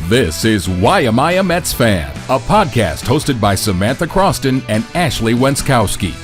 This is Why Am I a Mets Fan? A podcast hosted by Samantha Croston and Ashley Wenskoski.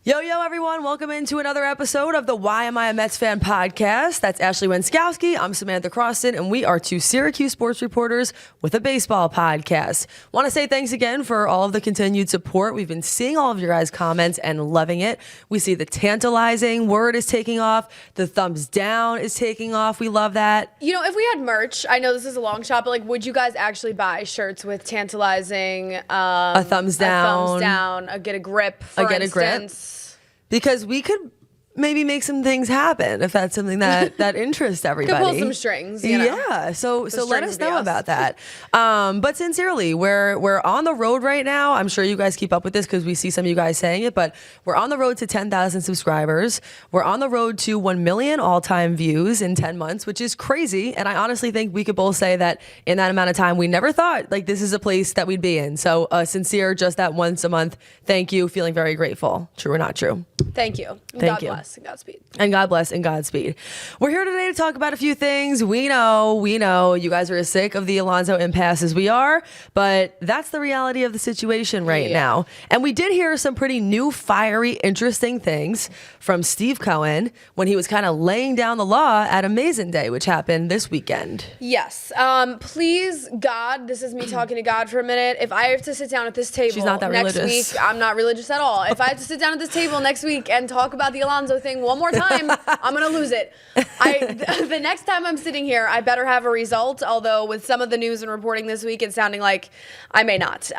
Yo, everyone. Welcome into another episode of the Why Am I a Mets Fan podcast. That's Ashley Wenskoski. I'm Samantha Croston, and we are two Syracuse sports reporters with a baseball podcast. Want to say thanks again for all of the continued support. We've been seeing all of your guys' comments and loving it. We see the tantalizing word is taking off. The thumbs down is taking off. We love that. You know, if we had merch, I know this is a long shot, but like, would you guys actually buy shirts with tantalizing, A thumbs down, get a grip, for instance? Because we could maybe make some things happen if that's something that interests everybody. Could pull some strings, you know? Yeah, so let us know about that. But sincerely, we're on the road right now. I'm sure you guys keep up with this because we see some of you guys saying it, but we're on the road to 10,000 subscribers. We're on the road to 1 million all-time views in 10 months, which is crazy. And I honestly think we could both say that in that amount of time, we never thought like this is a place that we'd be in. So sincere, just that once a month. Thank you. Feeling very grateful. True or not true? Thank you. Thank you. God bless and Godspeed. And God bless and Godspeed. We're here today to talk about a few things. We know you guys are as sick of the Alonso impasse as we are, but that's the reality of the situation right now. And we did hear some pretty new, fiery, interesting things from Steve Cohen when he was kind of laying down the law at Amazin Day, which happened this weekend. Yes. Please, God, this is me talking to God for a minute. If I have to sit down at this table She's not that next religious. week, I'm not religious at all. If I have to sit down at this table next week and talk about the Alonso thing one more time, I'm going to lose it. The next time I'm sitting here, I better have a result, although with some of the news and reporting this week, it's sounding like I may not.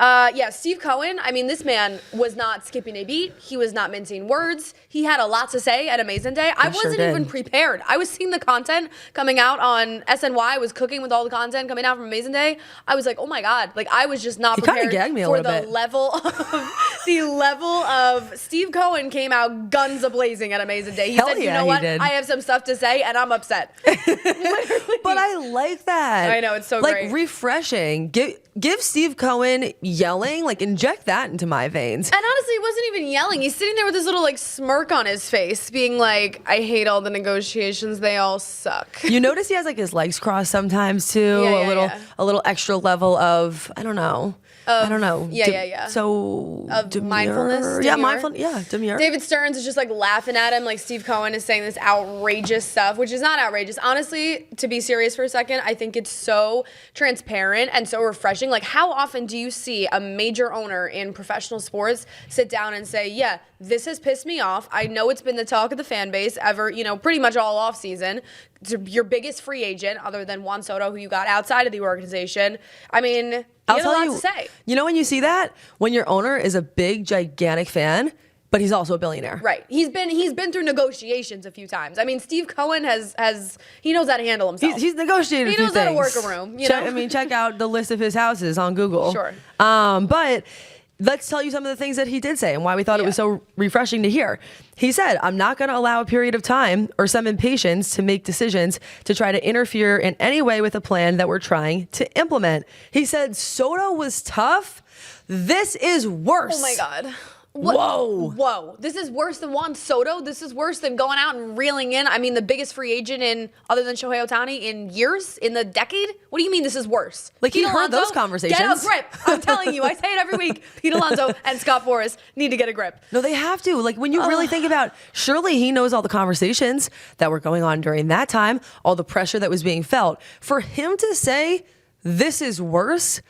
Steve Cohen, I mean, this man was not skipping a beat. He was not mincing words. He had a lot to say at Amazin Day. I wasn't even prepared. I was seeing the content coming out on SNY. I was cooking with all the content coming out from Amazin Day. I was like, oh my God. Like, I was just not prepared for the level of Steve Cohen came out guns a-blazing at Amazin Day. He said, you know what? I have some stuff to say, and I'm upset. But I like that. I know, it's so great. Like, refreshing. Give Steve Cohen yelling, like, inject that into my veins. And honestly, he wasn't even yelling. He's sitting there with this little, like, smirk on his face, being like, I hate all the negotiations. They all suck. You notice he has, like, his legs crossed sometimes, too. A little extra level of, I don't know. So of mindfulness. Yeah, mindfulness. Yeah, demure. David Stearns is just like laughing at him, like Steve Cohen is saying this outrageous stuff, which is not outrageous. Honestly, to be serious for a second, I think it's so transparent and so refreshing. Like, how often do you see a major owner in professional sports sit down and say, yeah, this has pissed me off. I know it's been the talk of the fan base ever, pretty much all off season. It's your biggest free agent other than JUAN SOTO, who you got outside of the organization. I mean, I'll tell you, to say. You know when you see that? When your owner is a big, gigantic fan, but he's also a billionaire. Right. He's been through negotiations a few times. I mean, Steve Cohen he knows how to handle himself. He's negotiated a few things. He knows how to work a room. Check out the list of his houses on Google. Sure. But let's tell you some of the things that he did say and why we thought it was so refreshing to hear. He said, I'm not going to allow a period of time or some impatience to make decisions to try to interfere in any way with a plan that we're trying to implement. He said, Soto was tough. This is worse. Oh, my God. Whoa. This is worse than JUAN SOTO. This is worse than going out and reeling in, I mean, the biggest free agent other than Shohei Ohtani in years, in the decade. What do you mean this is worse? Like, he heard those conversations. Get a grip. I'm telling you. I say it every week. Pete Alonso and Scott Boras need to get a grip. No, they have to. Like, when you really think about, surely he knows all the conversations that were going on during that time, all the pressure that was being felt. For him to say, this is worse,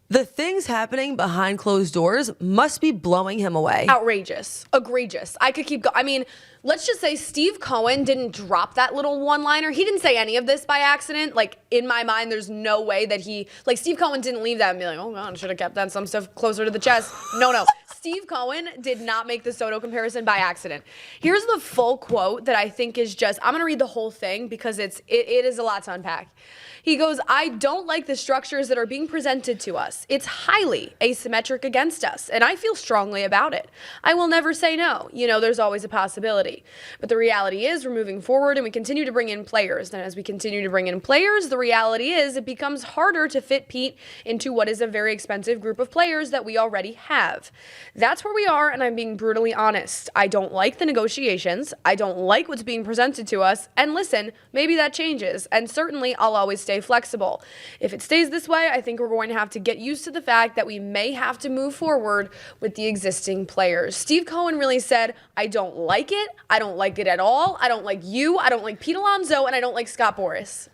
the things happening behind closed doors must be blowing him away. Outrageous. Egregious. I could keep going. I mean, let's just say Steve Cohen didn't drop that little one-liner. He didn't say any of this by accident. Like, in my mind, there's no way that Steve Cohen didn't leave that and be like, oh, God, I should have kept that some stuff closer to the chest. No. Steve Cohen did not make the Soto comparison by accident. Here's the full quote that I think is just, I'm going to read the whole thing because it is a lot to unpack. He goes, I don't like the structures that are being presented to us. It's highly asymmetric against us, and I feel strongly about it. I will never say no. There's always a possibility. But the reality is we're moving forward and we continue to bring in players. And as we continue to bring in players, the reality is it becomes harder to fit Pete into what is a very expensive group of players that we already have. That's where we are, and I'm being brutally honest. I don't like the negotiations. I don't like what's being presented to us. And listen, maybe that changes, and certainly I'll always stay flexible. If it stays this way, I think we're going to have to get used to the fact that we may have to move forward with the existing players. Steve Cohen really said, I don't like it. I don't like it at all. I don't like you. I don't like Pete Alonso, and I don't like Scott Boras.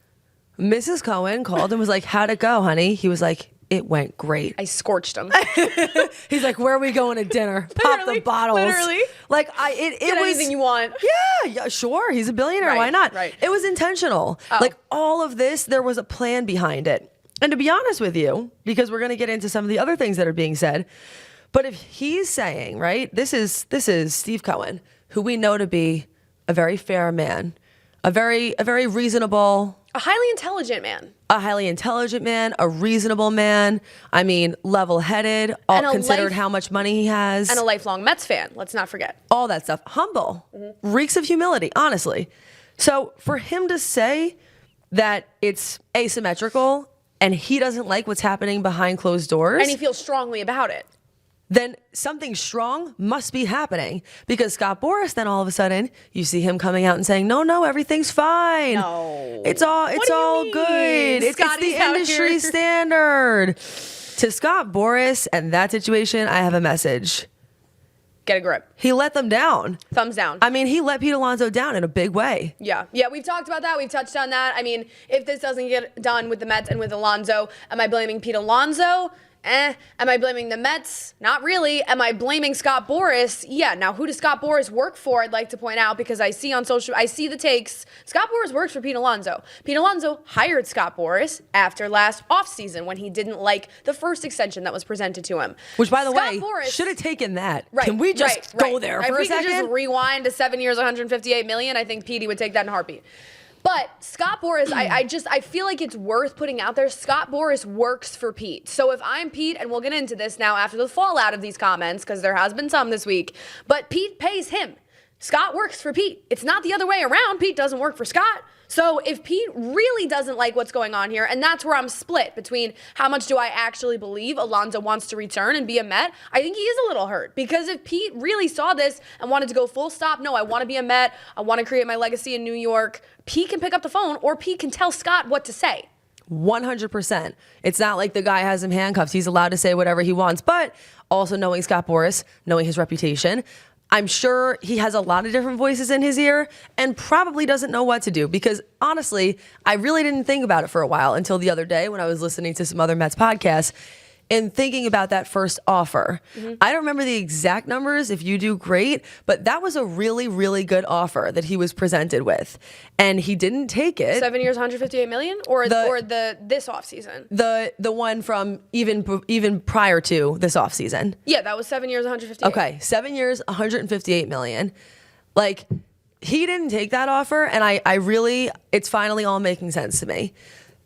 Mrs. Cohen called and was like, how'd it go, honey? He was like, it went great. I scorched him. He's like, where are we going to dinner? Pop the bottles. Literally. Like, it Get was anything you want. Yeah, sure. He's a billionaire. Right, Why not? right. It was intentional. Like, all of this, there was a plan behind it. And to be honest with you, because we're going to get into some of the other things that are being said, but if he's saying, right, this is Steve Cohen, who we know to be a very fair man, a very reasonable, A highly intelligent man. a highly intelligent man, a reasonable man. I mean, level-headed, all And a considered how much money he has. And a lifelong Mets fan. Let's not forget. All that stuff. Humble. Reeks of humility, honestly. So for him to say that it's asymmetrical and he doesn't like what's happening behind closed doors, And he feels strongly about it. then something strong must be happening. Because Scott Boras, then all of a sudden, you see him coming out and saying, no, everything's fine. No. It's all What do you all mean? good. It's Scotty's the out industry here. standard. To Scott Boras and that situation, I have a message. Get a grip. He let them down. Thumbs down. I mean, he let Pete Alonso down in a big way. Yeah, we've talked about that. We've touched on that. I mean, if this doesn't get done with the Mets and with Alonso, am I blaming Pete Alonso? Am I blaming the Mets? Not really. Am I blaming Scott Boras? Yeah. Now, who does Scott Boras work for? I'd like to point out, because I see the takes. Scott Boras works for Pete Alonso. Pete Alonso hired Scott Boras after last offseason when he didn't like the first extension that was presented to him. Which, by the Scott way, Boras should have taken that. Right, Can we just go there if for a we could second? just rewind to 7 years, 158 million, I think Petey would take that in a heartbeat. But Scott Boras, I feel like it's worth putting out there. Scott Boras works for Pete. So if I'm Pete, and we'll get into this now after the fallout of these comments, because there has been some this week, but Pete pays him. Scott works for Pete. It's not the other way around. Pete doesn't work for Scott. So if Pete really doesn't like what's going on here, and that's where I'm split between how much do I actually believe Alonso wants to return and be a Met, I think he is a little hurt. Because if Pete really saw this and wanted to go full stop, no, I want to be a Met, I want to create my legacy in New York, Pete can pick up the phone, or Pete can tell Scott what to say. 100%. It's not like the guy has him handcuffed. He's allowed to say whatever he wants. But also knowing Scott Boras, knowing his reputation, I'm sure he has a lot of different voices in his ear and probably doesn't know what to do. Because honestly, I really didn't think about it for a while until the other day when I was listening to some other Mets podcasts and thinking about that first offer. I don't remember the exact numbers. If you do, great. But that was a really, really good offer that he was presented with. And he didn't take it. 7 years, 158 million, or this offseason? The one from even prior to this offseason. Yeah, that was 7 years, 158. Okay, 7 years, 158 million. Like, he didn't take that offer, and I really, it's finally all making sense to me.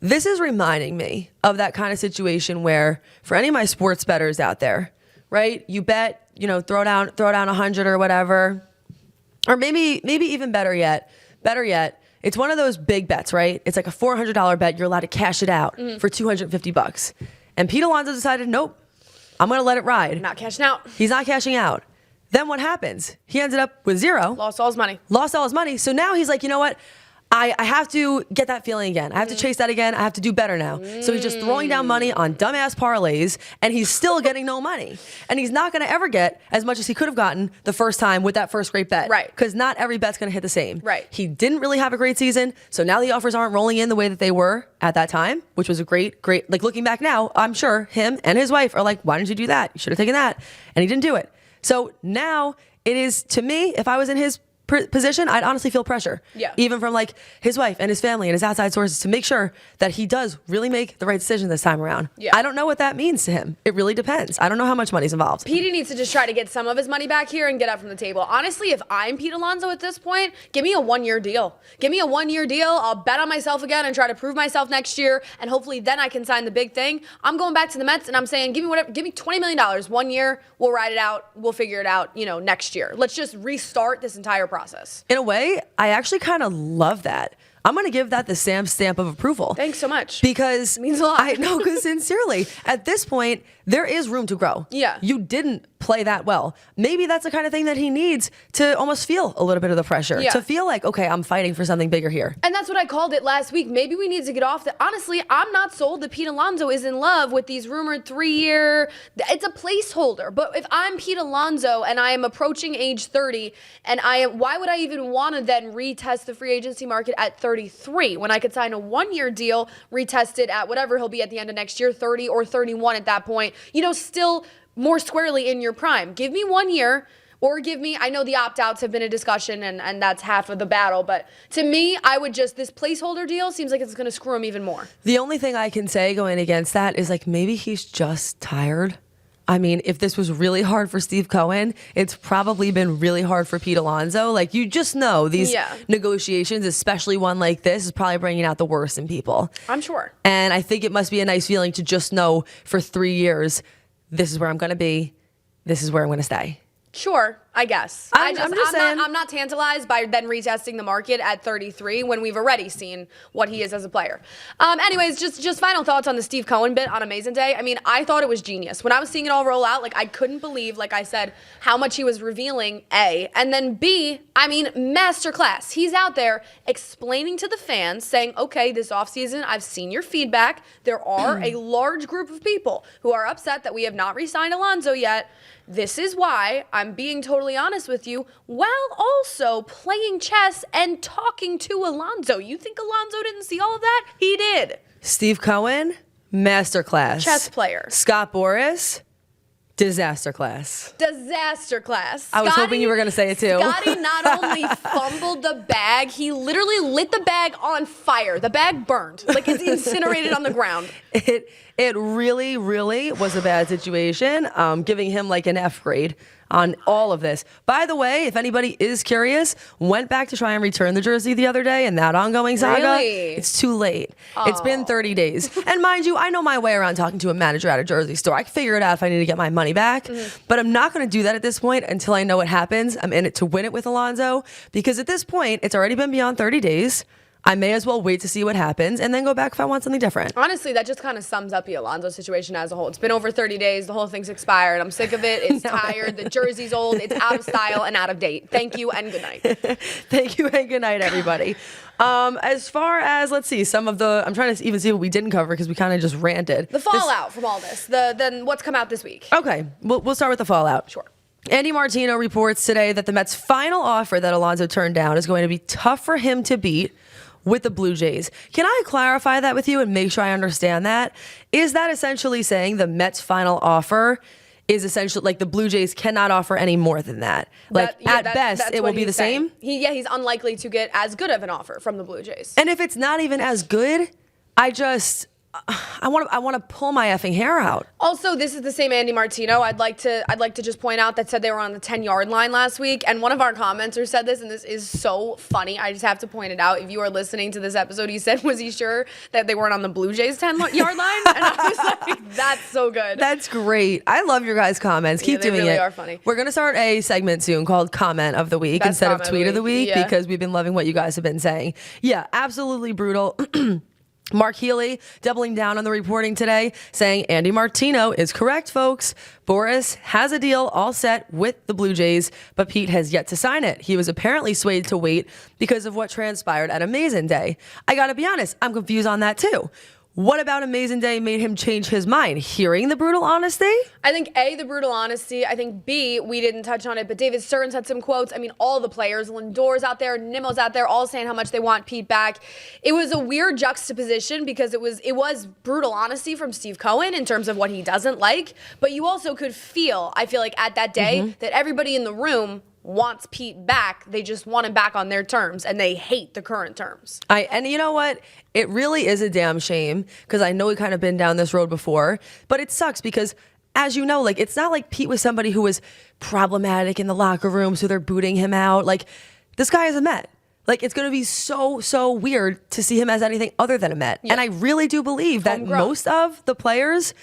This is reminding me of that kind of situation where, for any of my sports bettors out there, right? You bet, throw down 100 or whatever, or maybe even better yet, it's one of those big bets, right? It's like a $400 bet. You're allowed to cash it out for $250. And Pete Alonso decided, nope, I'm going to let it ride. Not cashing out. He's not cashing out. Then what happens? He ended up with zero. Lost all his money. So now he's like, you know what? I have to get that feeling again. I have to chase that again. I have to do better now. So he's just throwing down money on dumbass parlays, and he's still getting no money. And he's not going to ever get as much as he could have gotten the first time with that first great bet. Right. Because not every bet's going to hit the same. Right. He didn't really have a great season, so now the offers aren't rolling in the way that they were at that time, which was a great, like looking back now, I'm sure him and his wife are like, why didn't you do that? You should have taken that. And he didn't do it. So now it is, to me, if I was in his position, I'd honestly feel pressure. Yeah. Even from like his wife and his family and his outside sources to make sure that he does really make the right decision this time around. Yeah. I don't know what that means to him. It really depends. I don't know how much money's involved. Petey needs to just try to get some of his money back here and get up from the table. Honestly, if I'm Pete Alonso at this point, give me a 1 year deal. Give me a 1 year deal. I'll bet on myself again and try to prove myself next year. And hopefully then I can sign the big thing. I'm going back to the Mets and I'm saying, give me $20 million 1 year. We'll ride it out. We'll figure it out, next year. Let's just restart this entire process. In a way, I actually kind of love that. I'm going to give that the stamp of approval. Thanks so much. Because it means a lot. I know, because sincerely, at this point, there is room to grow. Yeah. You didn't play that well. Maybe that's the kind of thing that he needs to almost feel a little bit of the pressure, to feel like, okay, I'm fighting for something bigger here. And that's what I called it last week. Maybe we need to get off that. Honestly, I'm not sold that Pete Alonso is in love with these rumored 3-year. It's a placeholder. But if I'm Pete Alonso and I am approaching age 30, and why would I even want to then retest the free agency market at 33 when I could sign a 1-year deal, retest it at whatever he'll be at the end of next year, 30 or 31 at that point, still more squarely in your prime. Give me 1 year. Or give me, I know the opt-outs have been a discussion and that's half of the battle, but to me, I would this placeholder deal seems like it's going to screw him even more. The only thing I can say going against that is maybe he's just tired. I mean, if this was really hard for Steve Cohen, it's probably been really hard for Pete Alonso. You just know these negotiations, especially one like this, is probably bringing out the worst in people. I'm sure. And I think it must be a nice feeling to just know for 3 years, this is where I'm going to be. This is where I'm going to stay. Sure, I guess. I'm just saying. I'm not tantalized by then retesting the market at 33 when we've already seen what he is as a player. Anyways, just final thoughts on the Steve Cohen bit on Amazin Day. I mean, I thought it was genius. When I was seeing it all roll out, I couldn't believe, like I said, how much he was revealing, A. And then B, I mean, masterclass. He's out there explaining to the fans, saying, okay, this offseason, I've seen your feedback. There are a large group of people who are upset that we have not re-signed Alonso yet. This is why I'm being totally honest with you, while also playing chess and talking to Alonso. You think Alonso didn't see all of that? He did. Steve Cohen, masterclass. Chess player. Scott Boras, disaster class. Disaster class. I was hoping you were going to say it too. Scotty not only fumbled the bag, he literally lit the bag on fire. The bag burned. It's incinerated on the ground. It really, really was a bad situation, giving him an F grade on all of this. By the way, if anybody is curious, went back to try and return the jersey the other day, and that ongoing saga, Really? It's too late. It's been 30 days. And mind you, I know my way around talking to a manager at a jersey store. I can figure it out if I need to get my money back, but I'm not going to do that at this point until I know what happens. I'm in it to win it with Alonso, because at this point, it's already been beyond 30 days. I may as well wait to see what happens and then go back if I want something different. Honestly, that just kind of sums up the Alonso situation as a whole. It's been over 30 days. The whole thing's expired. I'm sick of it. It's tired. The jersey's old. It's out of style and out of date. Thank you and good night. Thank you and good night, everybody. As far as, let's see, I'm trying to even see what we didn't cover because we kind of just ranted. The fallout from all this. Then what's come out this week? Okay, we'll start with the fallout. Sure. Andy Martino reports today that the Mets' final offer that Alonso turned down is going to be tough for him to beat with the Blue Jays. Can I clarify that with you and make sure I understand that? Is that essentially saying the Mets' final offer is essentially the Blue Jays cannot offer any more than that? At best, it will be the same? He's unlikely to get as good of an offer from the Blue Jays. And if it's not even as good, I want to pull my effing hair out. Also, this is the same Andy Martino. I'd like to just point out that said they were on the 10-yard line last week, and one of our commenters said this, and this is so funny. I just have to point it out. If you are listening to this episode, he said, was he sure that they weren't on the Blue Jays 10-yard line? And I was like, that's so good. That's great. I love your guys' comments. Keep doing it. They really are funny. We're going to start a segment soon called Comment of the Week Best instead of Tweet of the Week because we've been loving what you guys have been saying. Yeah, absolutely brutal. Mark Healy doubling down on the reporting today, saying Andy Martino is correct, folks. Boras has a deal all set with the Blue Jays, but Pete has yet to sign it. He was apparently swayed to wait because of what transpired at Amazin Day. I gotta be honest, I'm confused on that too. What about Amazin Day made him change his mind? Hearing the brutal honesty? I think A, the brutal honesty. I think B, we didn't touch on it, but David Stearns had some quotes. I mean, all the players, Lindor's out there, Nimmo's out there, all saying how much they want Pete back. It was a weird juxtaposition because it was brutal honesty from Steve Cohen in terms of what he doesn't like, but you also could feel, I feel like at that day, that everybody in the room wants Pete back. They just want him back on their terms, and they hate the current terms. And you know what? It really is a damn shame because I know we kind of been down this road before, but it sucks because, as you know, it's not like Pete was somebody who was problematic in the locker room, so they're booting him out. This guy is a Met. It's going to be so weird to see him as anything other than a Met. Yeah. And I really do believe that most of the players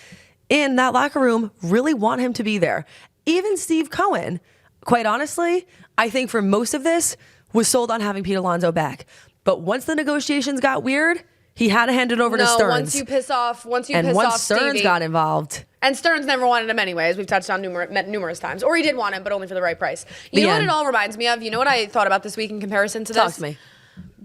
in that locker room really want him to be there. Even Steve Cohen, quite honestly, I think for most of this, was sold on having Pete Alonso back. But once the negotiations got weird, he had to hand it over to Stearns. Once you piss off once Stearns Stevie, got involved. And Stearns never wanted him anyways. We've touched on numerous times. Or he did want him, but only for the right price. You know what it all reminds me of? You know what I thought about this week in comparison to this? Talk to me.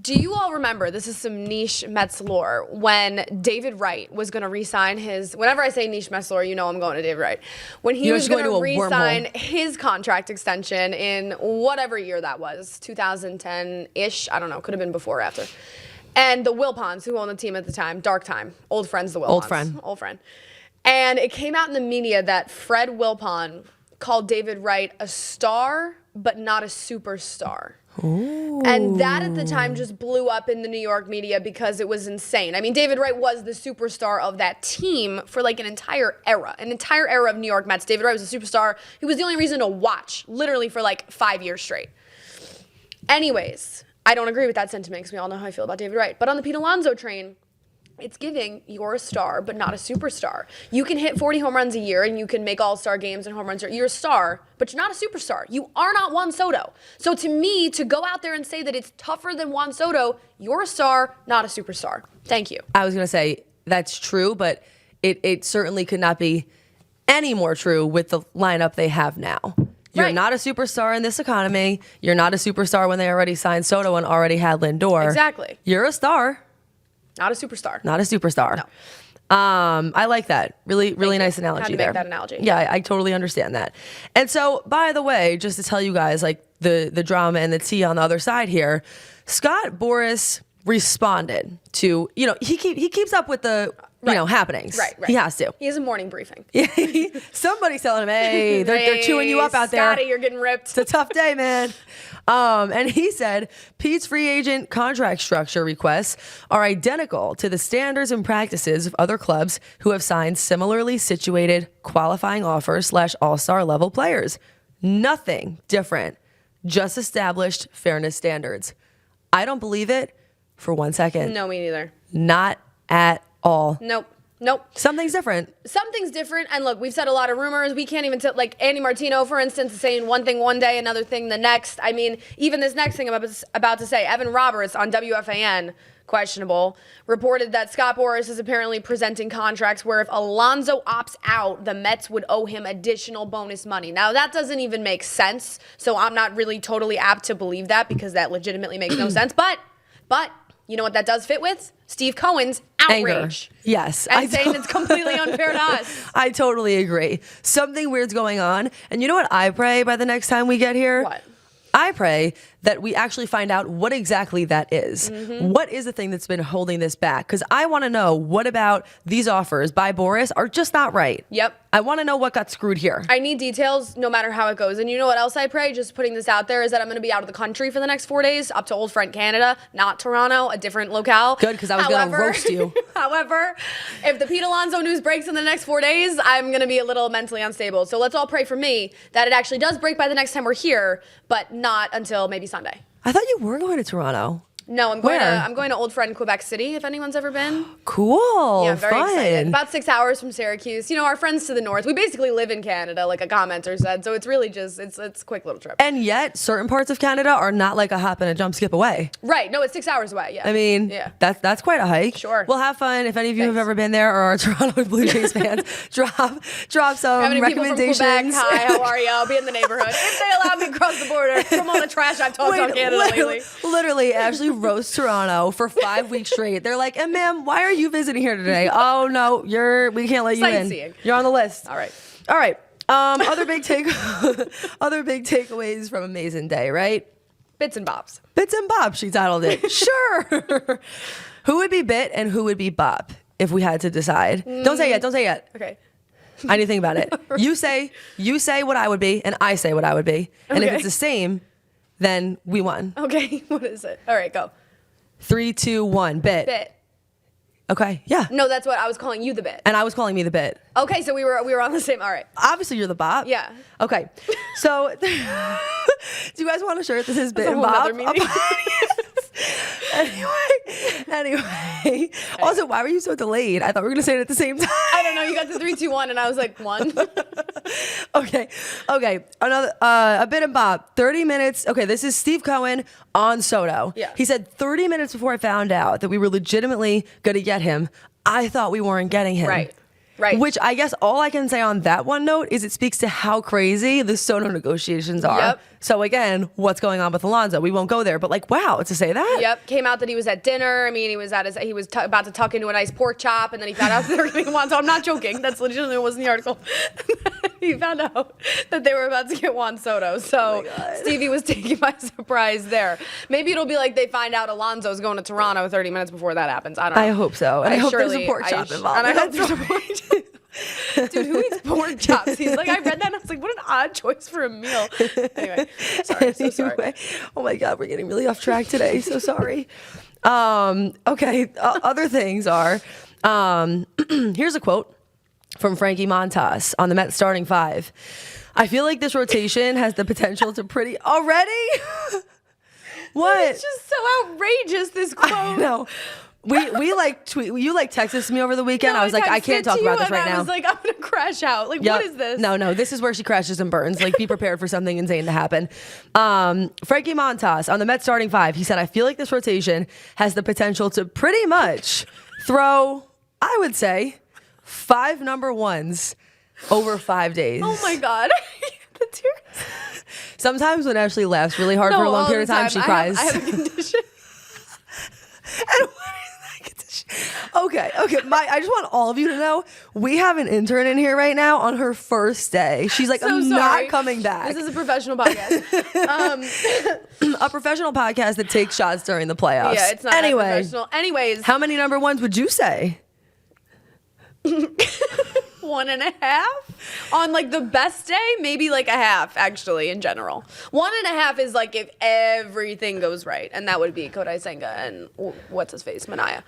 Do you all remember, this is some niche Mets lore, when David Wright was going to re-sign his, whenever I say niche Mets lore, you know I'm going to David Wright. When he was going to re-sign his contract extension in whatever year that was, 2010-ish, I don't know, could have been before or after. And the Wilpons, who owned the team at the time, dark time, old friends, the Wilpons. Old friend. And it came out in the media that Fred Wilpon called David Wright a star, but not a superstar. Ooh. And that at the time just blew up in the New York media because it was insane. I mean, David Wright was the superstar of that team for like an entire era of New York Mets. David Wright was a superstar. He was the only reason to watch, literally for like 5 years straight. Anyways, I don't agree with that sentiment because we all know how I feel about David Wright. But on the Pete Alonso train, it's giving you're a star, but not a superstar. You can hit 40 home runs a year and you can make all-star games and home runs. You're a star, but you're not a superstar. You are not Juan Soto. So to me, to go out there and say that it's tougher than Juan Soto, you're a star, not a superstar. Thank you. I was going to say that's true, but it certainly could not be any more true with the lineup they have now. You're not a superstar in this economy. You're not a superstar when they already signed Soto and already had Lindor. Exactly. You're a star. Not a superstar. Not a superstar. No. I like that. Really nice analogy Had to there. make that analogy. Yeah, I totally understand that. And so, by the way, just to tell you guys, like the drama and the tea on the other side here, Scott Boras responded to, he keeps up with the happenings. Right. He has to. He has a morning briefing. Somebody's telling him, hey, they're chewing you up out there. Scotty, you're getting ripped. It's a tough day, man. And he said Pete's free agent contract structure requests are identical to the standards and practices of other clubs who have signed similarly situated qualifying offers / all-star level players. Nothing different, just established fairness standards. I don't believe it for 1 second. No, me neither. Not at all. Nope. Something's different. And look, we've said a lot of rumors. We can't even like Andy Martino, for instance, is saying one thing one day, another thing the next. I mean, even this next thing I'm about to say, Evan Roberts on WFAN, questionable, reported that Scott Boras is apparently presenting contracts where if Alonso opts out, the Mets would owe him additional bonus money. Now, that doesn't even make sense, so I'm not really totally apt to believe that because that legitimately makes no sense. But you know what that does fit with? Steve Cohen's outrage. Anger. Yes. And saying it's completely unfair to us. I totally agree. Something weird's going on. And you know what I pray by the next time we get here? What? I pray that we actually find out what exactly that is. Mm-hmm. What is the thing that's been holding this back? Because I want to know what about these offers by Boras are just not right. Yep. I want to know what got screwed here. I need details no matter how it goes. And you know what else I pray? Just putting this out there is that I'm going to be out of the country for the next 4 days, up to Old Friend Canada, not Toronto, a different locale. Good, because I was going to roast you. However, if the Pete Alonso news breaks in the next 4 days, I'm going to be a little mentally unstable. So let's all pray for me that it actually does break by the next time we're here, but not until maybe Sunday. I thought you were going to Toronto. No, I'm going to Old Friend Quebec City, if anyone's ever been. Cool. Yeah, I'm very fun. excited. About 6 hours from Syracuse. You know, our friends to the north. We basically live in Canada, like a commenter said. So it's really just, it's a quick little trip. And yet, certain parts of Canada are not like a hop and a jump skip away. Right. No, it's 6 hours away. Yeah. I mean, that's quite a hike. Sure. Well, have fun. If any of you have ever been there or are Toronto Blue Jays fans, drop some how many recommendations. People from Quebec? Hi, how are you? I'll be in the neighborhood. If they allow me to cross the border from all the trash I've talked on Canada lately. Literally, Ashley roasts Toronto for 5 weeks straight. They're like, and ma'am, why are you visiting here today? Oh no, we can't let you in. You're on the list. All right. Other big takeaways from Amazin Day, right? Bits and bobs. Bits and bobs, she titled it. Sure. Who would be Bit and who would be Bob if we had to decide? Don't say yet. Okay. I need to think about it. You say what I would be, and I say what I would be. And if it's the same, then we won. Okay. What is it? All right, go. 3, 2, 1. Bit. Okay. Yeah. No, that's what I was calling you the Bit. And I was calling me the Bit. Okay, so we were on the same. All right. Obviously, you're the Bob. Yeah. Okay. So, do you guys want a shirt that says Bit and Bob? Anyway, Anyway, also, why were you so delayed? I thought we were going to say it at the same time. I don't know. You got the 3, 2, 1, and I was like, 1. Okay. Another a bit and Bob. 30 minutes. Okay, this is Steve Cohen on Soto. Yeah. He said 30 minutes before I found out that we were legitimately going to get him, I thought we weren't getting him. Right. Which I guess all I can say on that one note is it speaks to how crazy the Soto negotiations are. Yep. So again, what's going on with Alonso? We won't go there, but like, wow, to say that. Yep. Came out that he was at dinner. I mean, he was about to tuck into a nice pork chop, and then he found out that they were going to Juan. So I'm not joking. That's legitimately what was in the article. He found out that they were about to get Juan Soto. So Stevie was taken by surprise there. Maybe it'll be like they find out Alonso's going to Toronto 30 minutes before that happens. I don't know. I hope so. And I hope there's a pork chop involved. And I hope there's a pork chop. Dude, who eats pork chops? He's like, I read that and I was like, what an odd choice for a meal. Anyway, sorry. Oh my God, we're getting really off track today. So sorry. Okay, other things are, here's a quote from Frankie Montas on the Mets starting 5. I feel like this rotation has the potential to already? What? It's just so outrageous, this quote. I know. We like tweet. You like texted me over the weekend. No, I was like, I can't talk about this right now. I was like, I'm gonna crash out. Like, Yep. what is this? No, this is where she crashes and burns. Like, be prepared for something insane to happen. Frankie Montas on the Mets starting 5. He said, I feel like this rotation has the potential to pretty much throw, I would say, 5 number ones over 5 days. Oh my God. The tears. Sometimes when Ashley laughs really hard for a long period of time, she cries. I have a condition. And what is that condition? Okay. I just want all of you to know we have an intern in here right now on her first day. She's like, So I'm sorry. not coming back. This is a professional podcast. A professional podcast that takes shots during the playoffs. Yeah, it's not that professional. Anyways, how many number ones would you say? 1.5 on like the best day, maybe like a half actually in general. 1.5 is like if everything goes right, and that would be Kodai Senga and what's his face, Manaya.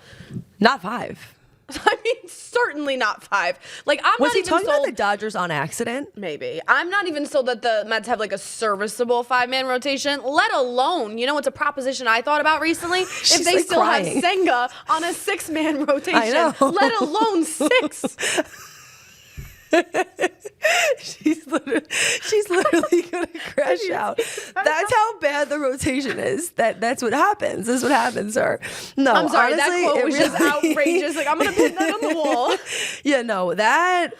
Not 5. I mean, certainly not 5. Like, I'm Was not he even talking sold. about the Dodgers on accident? Maybe. I'm not even sold that the Mets have like a serviceable 5-man rotation, let alone, you know, it's a proposition I thought about recently. If they like still crying. have Senga on a 6-man rotation, I know. let alone 6. She's literally gonna crash out. That's how bad the rotation is. That's what happens. This is what happens, sir. No, I'm sorry, honestly, that quote was just really outrageous. Like, I'm gonna pin that on the wall. Yeah, no, that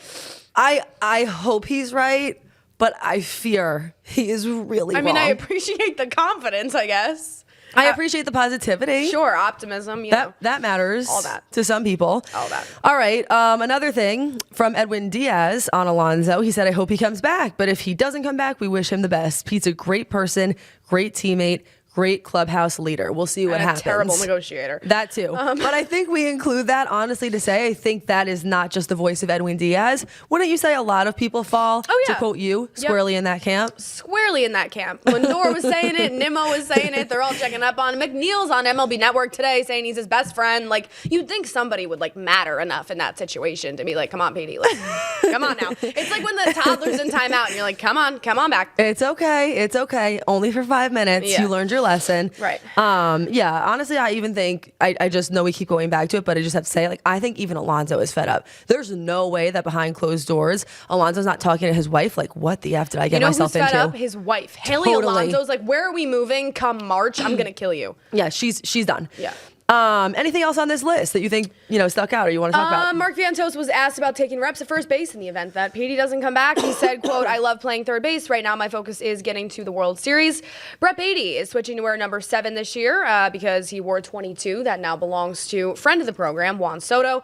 I hope he's right, but I fear he is really I mean, wrong. I appreciate the confidence, I guess. I appreciate the positivity. Sure, optimism, you know. That matters. All that. To some people. All that. All right. Another thing from Edwin Diaz on Alonso. He said, I hope he comes back. But if he doesn't come back, we wish him the best. Pete's a great person, great teammate, great clubhouse leader. We'll see what And happens. a terrible negotiator. That too. But I think we include that, honestly, to say I think that is not just the voice of Edwin Diaz. Wouldn't you say a lot of people fall, to quote you, squarely in that camp? Squarely in that camp. Lindor was saying it, Nimmo was saying it, they're all checking up on him. McNeil's on MLB Network today saying he's his best friend. Like, you'd think somebody would like matter enough in that situation to be like, come on, Baty, like, come on now. It's like when the toddler's in timeout and you're like, come on back. It's okay. Only for 5 minutes. Yeah. You learned your lesson. Right. Yeah, honestly, I even think, I just know we keep going back to it, but I just have to say, like, I think even Alonso is fed up. There's no way that behind closed doors, Alonso's not talking to his wife, like, what the F did I get myself who's into? fed up? His wife. Haley Totally. Alonso's like, where are we moving come March? I'm going to kill you. Yeah, she's done. Yeah. Anything else on this list that you think, stuck out or you want to talk about? Mark Vientos was asked about taking reps at first base in the event that Petey doesn't come back. He said, quote, I love playing third base. Right now, my focus is getting to the World Series. Brett Baty is switching to wear number 7 this year because he wore 22. That now belongs to friend of the program, Juan Soto.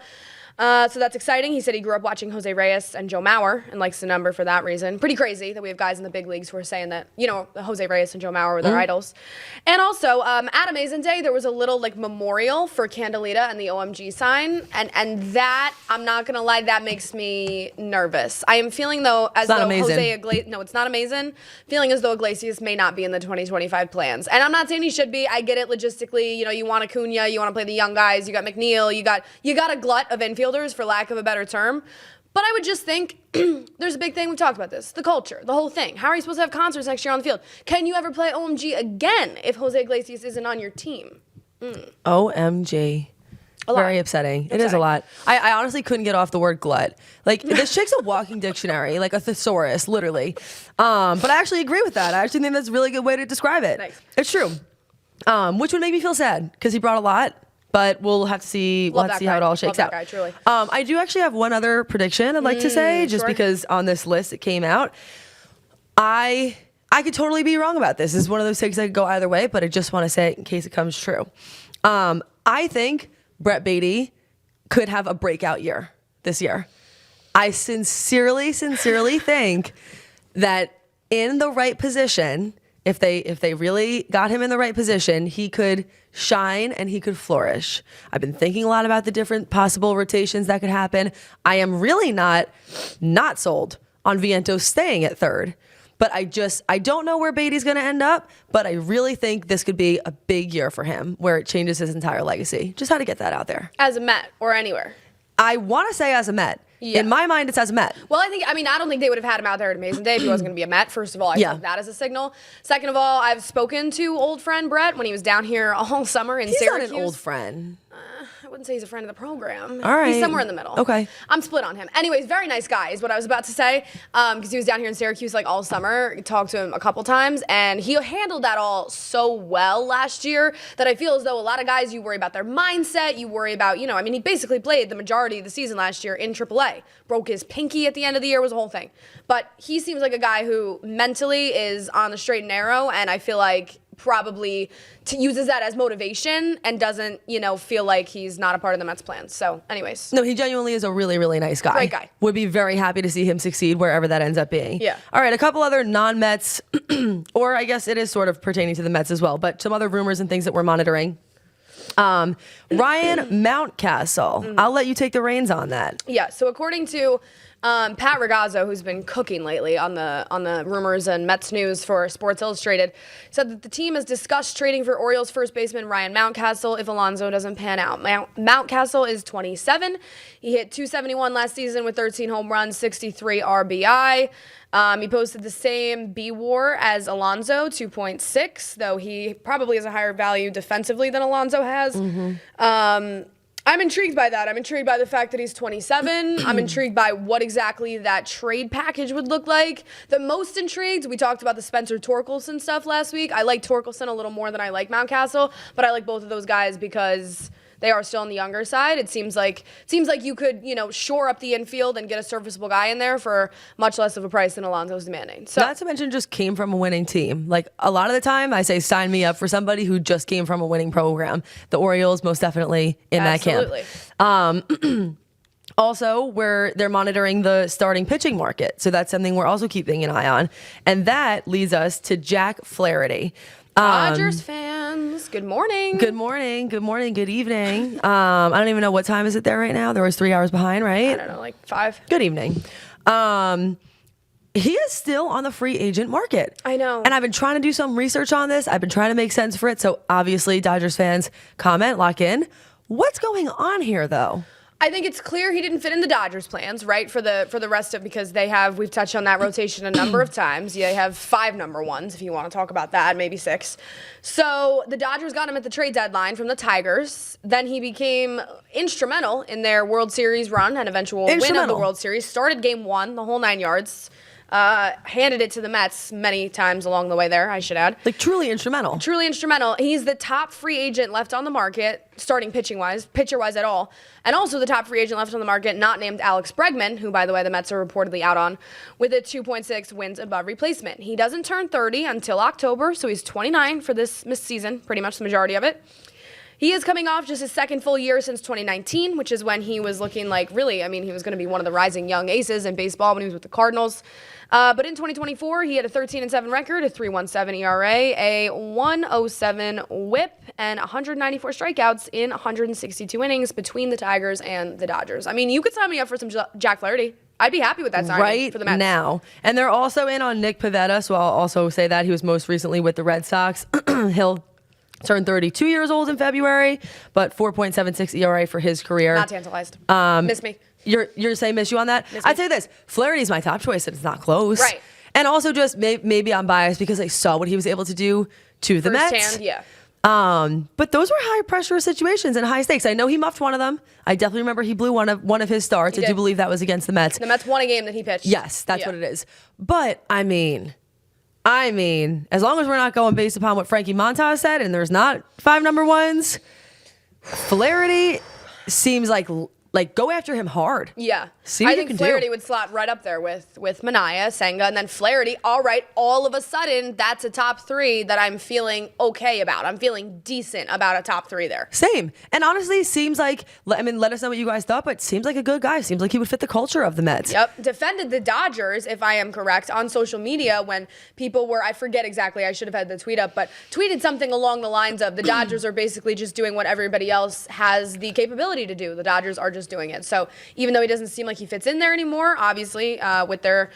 So that's exciting. He said he grew up watching Jose Reyes and Joe Mauer and likes the number for that reason. Pretty crazy that we have guys in the big leagues who are saying that, Jose Reyes and Joe Mauer were their idols. And also, at Amazin Day, there was a little memorial for Candelita and the OMG sign. And that, I'm not going to lie, that makes me nervous. I am feeling though, as though Jose Iglesias, no, it's not Amazin. Feeling as though Iglesias may not be in the 2025 plans. And I'm not saying he should be. I get it logistically. You want Acuna, you want to play the young guys, you got McNeil, you got a glut of infielders, for lack of a better term. But I would just think, there's a big thing, we've talked about this, the culture, the whole thing. How are you supposed to have concerts next year on the field? Can you ever play OMG again if Jose Iglesias isn't on your team? OMG. Very upsetting. It is a lot. I honestly couldn't get off the word glut. Like, this chick's a walking dictionary, like a thesaurus, literally. But I actually agree with that. I actually think that's a really good way to describe it. Nice. It's true. Which would make me feel sad because he brought a lot. But we'll have to see. We'll have to see how it all shakes out. Guy, truly. I do actually have one other prediction I'd like to say, just because on this list it came out. I could totally be wrong about this. This is one of those things that could go either way, but I just want to say it in case it comes true. I think Brett Baty could have a breakout year this year. I sincerely think that in the right position, if they really got him in the right position, he could shine and he could flourish. I've been thinking a lot about the different possible rotations that could happen. I am really not sold on Vientos staying at third. But I don't know where Baty's going to end up, but I really think this could be a big year for him where it changes his entire legacy. Just had to get that out there. As a Met or anywhere? I want to say as a Met. Yeah. In my mind, it's as a Met. Well, I don't think they would have had him out there at Amazin Day if he wasn't going to be a Met. First of all, I think that is a signal. Second of all, I've spoken to old friend Brett when he was down here all summer in Syracuse. He's not an old friend. I wouldn't say he's a friend of the program. All right. He's somewhere in the middle. Okay. I'm split on him. Anyways, very nice guy is what I was about to say. Because he was down here in Syracuse like all summer. Talked to him a couple times. And he handled that all so well last year that I feel as though a lot of guys, you worry about their mindset. You worry about, he basically played the majority of the season last year in AAA. Broke his pinky at the end of the year, was a whole thing. But he seems like a guy who mentally is on the straight and narrow. And I feel like probably uses that as motivation and doesn't, feel like he's not a part of the Mets plans. So anyways. No, he genuinely is a really, really nice guy. Great guy. Would be very happy to see him succeed wherever that ends up being. Yeah. All right, a couple other non-Mets, or I guess it is sort of pertaining to the Mets as well, but some other rumors and things that we're monitoring. Ryan Mountcastle. I'll let you take the reins on that. Yeah, so according to Pat Ragazzo, who's been cooking lately on the rumors and Mets news for Sports Illustrated, said that the team has discussed trading for Orioles first baseman Ryan Mountcastle if Alonso doesn't pan out. Mountcastle is 27. He hit .271 last season with 13 home runs, 63 RBI. He posted the same B-WAR as Alonso, 2.6, though he probably has a higher value defensively than Alonso has. I'm intrigued by that. I'm intrigued by the fact that he's 27. I'm intrigued by what exactly that trade package would look like. The most intrigued, we talked about the Spencer Torkelson stuff last week. I like Torkelson a little more than I like Mountcastle, but I like both of those guys because they are still on the younger side. It seems like you could, shore up the infield and get a serviceable guy in there for much less of a price than Alonso's demanding. So, not to mention just came from a winning team. Like a lot of the time I say sign me up for somebody who just came from a winning program. The Orioles most definitely in that camp. Also, where they're monitoring the starting pitching market. So that's something we're also keeping an eye on. And that leads us to Jack Flaherty. Dodgers fans, good morning. Good morning. Good morning. Good evening. I don't even know what time is it there right now. There was 3 hours behind, right? I don't know, like 5. Good evening. He is still on the free agent market. I know. And I've been trying to do some research on this. I've been trying to make sense for it. So obviously, Dodgers fans, comment, lock in. What's going on here, though? I think it's clear he didn't fit in the Dodgers' plans, right? For the rest of, because we've touched on that rotation a number of times. They have 5 number ones, if you want to talk about that, maybe 6. So the Dodgers got him at the trade deadline from the Tigers. Then he became instrumental in their World Series run and eventual win of the World Series. Started game 1, the whole 9 yards. Handed it to the Mets many times along the way there, I should add. Like truly instrumental. Truly instrumental. He's the top free agent left on the market, starting pitcher-wise at all. And also the top free agent left on the market, not named Alex Bregman, who, by the way, the Mets are reportedly out on, with a 2.6 wins above replacement. He doesn't turn 30 until October, so he's 29 for this season, pretty much the majority of it. He is coming off just his second full year since 2019, which is when he was looking like he was going to be one of the rising young aces in baseball when he was with the Cardinals. But in 2024, he had a 13-7 record, a 3.17 ERA, a 1.07 WHIP, and 194 strikeouts in 162 innings between the Tigers and the Dodgers. I mean, you could sign me up for some Jack Flaherty. I'd be happy with that signing for the Mets. Right now. And they're also in on Nick Pivetta, so I'll also say that. He was most recently with the Red Sox. He'll turned 32 years old in February, but 4.76 ERA for his career. Not tantalized. Miss me. You're saying miss you on that? I'd say this. Flaherty's my top choice, and it's not close. Right. And also just maybe I'm biased because I saw what he was able to do to the Mets. Yeah. But those were high pressure situations and high stakes. I know he muffed one of them. I definitely remember he blew one of his starts. I do believe that was against the Mets. The Mets won a game that he pitched. Yes, that's what it is. But I mean, as long as we're not going based upon what Frankie Montas said, and there's not 5 number ones, Flaherty seems like go after him hard. Yeah. See what I you think can Flaherty do. would slot right up there with Manaea, Senga, and then Flaherty. All right, all of a sudden, that's a top 3 that I'm feeling okay about. I'm feeling decent about a top 3 there. Same. And honestly, seems like, I mean, let us know what you guys thought, but seems like a good guy. Seems like he would fit the culture of the Mets. Yep. Defended the Dodgers, if I am correct, on social media when people were, I forget exactly, I should have had the tweet up, but tweeted something along the lines of the Dodgers are basically just doing what everybody else has the capability to do. The Dodgers are just doing it. So even though he doesn't seem like he fits in there anymore, obviously, with their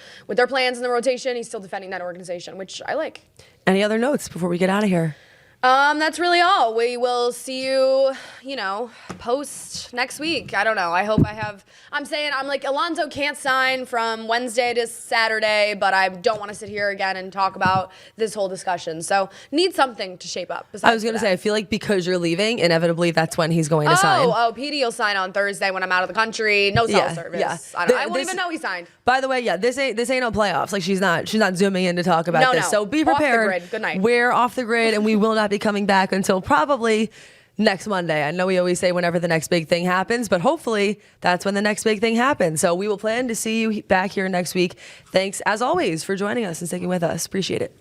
plans in the rotation, he's still defending that organization, which I like. Any other notes before we get out of here? That's really all. We will see you, post next week. I don't know. I hope I'm like, Alonso can't sign from Wednesday to Saturday, but I don't want to sit here again and talk about this whole discussion. So need something to shape up. I was going to say, I feel like because you're leaving, inevitably that's when he's going to sign. Oh, Petey will sign on Thursday when I'm out of the country. No cell service. Yeah. I won't even know he signed. By the way, this ain't no playoffs. Like she's not zooming in to talk about this. No. So be prepared. Off the grid. Good night. We're off the grid, and we will not be coming back until probably next Monday. I know we always say whenever the next big thing happens, but hopefully that's when the next big thing happens. So we will plan to see you back here next week. Thanks, as always, for joining us and sticking with us. Appreciate it.